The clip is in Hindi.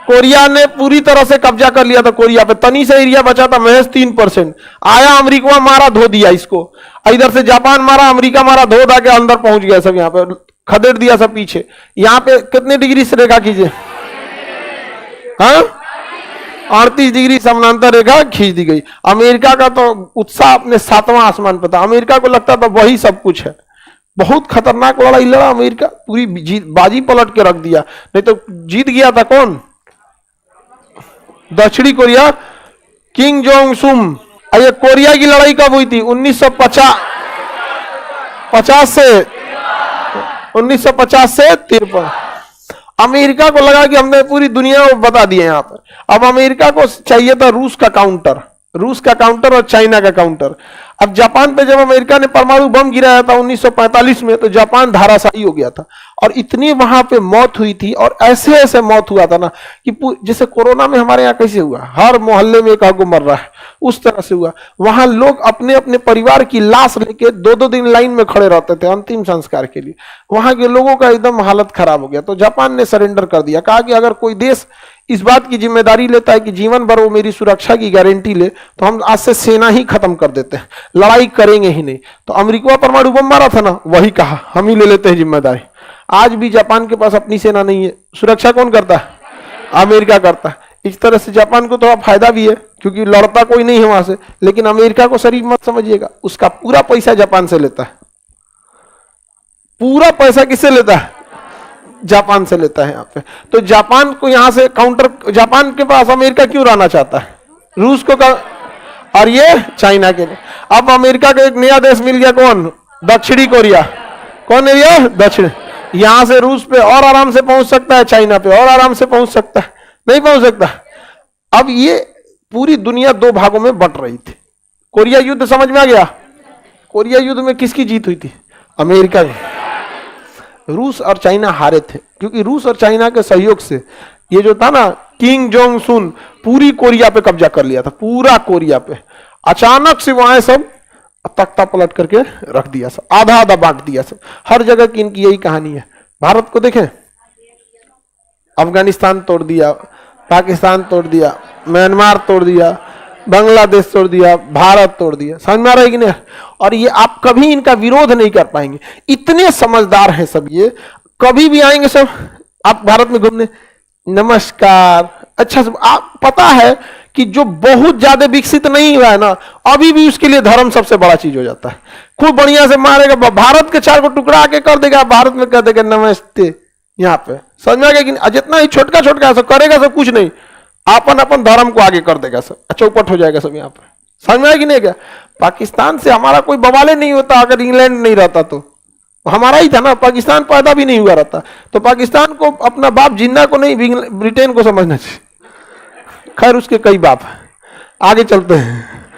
कोरिया ने पूरी तरह से कब्जा कर लिया था कोरिया पे, तनी से एरिया बचा था, महज 3%। आया अमेरिका, मारा, धो दिया इसको। इधर से जापान मारा, अमेरिका मारा, धो धा के अंदर पहुंच गया सब, यहाँ पे खदेड़ दिया सब पीछे। यहाँ पे कितने डिग्री से रेखा कीजिए, हाँ 38 डिग्री समानांतर रेखा खींच दी गई। अमेरिका का तो उत्साह अपने 7वां आसमान पर था। अमेरिका को लगता था वही सब कुछ है। बहुत खतरनाक लड़ाई लड़ा अमेरिका, पूरी बाजी पलट के रख दिया। नहीं तो जीत गया था कौन, दक्षिणी कोरिया, किंग जोंग सुम। ये कोरिया की लड़ाई कब हुई थी, 1950 से 53। अमेरिका को लगा कि हमने पूरी दुनिया को बता दिया यहाँ पर। अब अमेरिका को चाहिए था रूस का काउंटर और चाइना का काउंटर। अब जापान पे जब अमेरिका ने परमाणु बम गिराया था 1945 में, तो जापान धाराशायी हो गया था। और इतनी वहां पे मौत हुई थी, और ऐसे ऐसे मौत हुआ था ना कि जैसे कोरोना में हमारे यहाँ कैसे हुआ, हर मोहल्ले में एक आगो मर रहा है, उस तरह से हुआ। वहां लोग अपने अपने परिवार की लाश लेके 2-2 दिन लाइन में खड़े रहते थे अंतिम संस्कार के लिए। वहां के लोगों का एकदम हालत खराब हो गया। तो जापान ने सरेंडर कर दिया, कहा कि अगर कोई देश इस बात की जिम्मेदारी लेता है कि जीवन भर वो मेरी सुरक्षा की गारंटी ले, तो हम आज से सेना ही खत्म कर देते हैं, लड़ाई करेंगे ही नहीं। तो अमेरिका परमाणु बम मारा था ना, वही कहा हम ही ले लेते हैं जिम्मेदारी। आज भी जापान के पास अपनी सेना नहीं है, सुरक्षा कौन करता है, अमेरिका करता है। इस तरह से जापान को थोड़ा फायदा भी है, क्योंकि लड़ता कोई नहीं है वहां से। लेकिन अमेरिका को शरीफ मत समझिएगा, उसका पूरा पैसा जापान से लेता है। पूरा पैसा किससे लेता है, जापान से लेता है यहाँ पे। तो जापान को यहाँ से काउंटर, जापान के पास अमेरिका क्यों रहना चाहता है, रूस को और ये चाइना के लिए। अब अमेरिका को एक नया देश मिल गया, कौन, दक्षिणी कोरिया। कौन है ये, दक्षिण। यहां से रूस पे और आराम से पहुंच सकता है, चाइना पे और आराम से पहुंच सकता है, नहीं पहुंच सकता। अब ये पूरी दुनिया 2 भागों में बंट रही थी। कोरिया युद्ध समझ में आ गया। कोरिया युद्ध में किसकी जीत हुई थी, अमेरिका की। रूस और चाइना हारे थे, क्योंकि रूस और चाइना के सहयोग से ये जो था ना, किंग जोंग सुन पूरी कोरिया पे कब्जा कर लिया था, पूरा कोरिया पे। अचानक से वहां सब तख्ता पलट करके रख दिया, सब आधा आधा बांट दिया सब। हर जगह की इनकी यही कहानी है। भारत को देखें, अफगानिस्तान तोड़ दिया, पाकिस्तान तोड़ दिया, म्यांमार तोड़ दिया, बांग्लादेश तोड़ दिया, भारत तोड़ दिया। समझ में आ रहा है कि नहीं। और ये आप कभी इनका विरोध नहीं कर पाएंगे, इतने समझदार हैं सब। ये कभी भी आएंगे सब आप भारत में घूमने, नमस्कार, अच्छा सब। आप पता है कि जो बहुत ज्यादा विकसित नहीं हुआ है ना, अभी भी उसके लिए धर्म सबसे बड़ा चीज हो जाता है। खूब बढ़िया से मारेगा, भारत के 4 को टुकड़ा के कर देगा, भारत में कर देगा नमस्ते यहाँ पे। समझ में आ गया कि जितना ही छोटका छोटका सब करेगा, सब कुछ नहीं, अपन धर्म को आगे कर देगा, सब चौपट हो जाएगा सब यहाँ पे। समझ में आया कि नहीं। क्या पाकिस्तान से हमारा कोई बवाले नहीं होता अगर इंग्लैंड नहीं रहता, तो हमारा ही था ना। पाकिस्तान पैदा भी नहीं हुआ रहता, तो पाकिस्तान को अपना बाप जिन्ना को नहीं, ब्रिटेन को समझना चाहिए। खैर उसके कई बाप, आगे चलते हैं।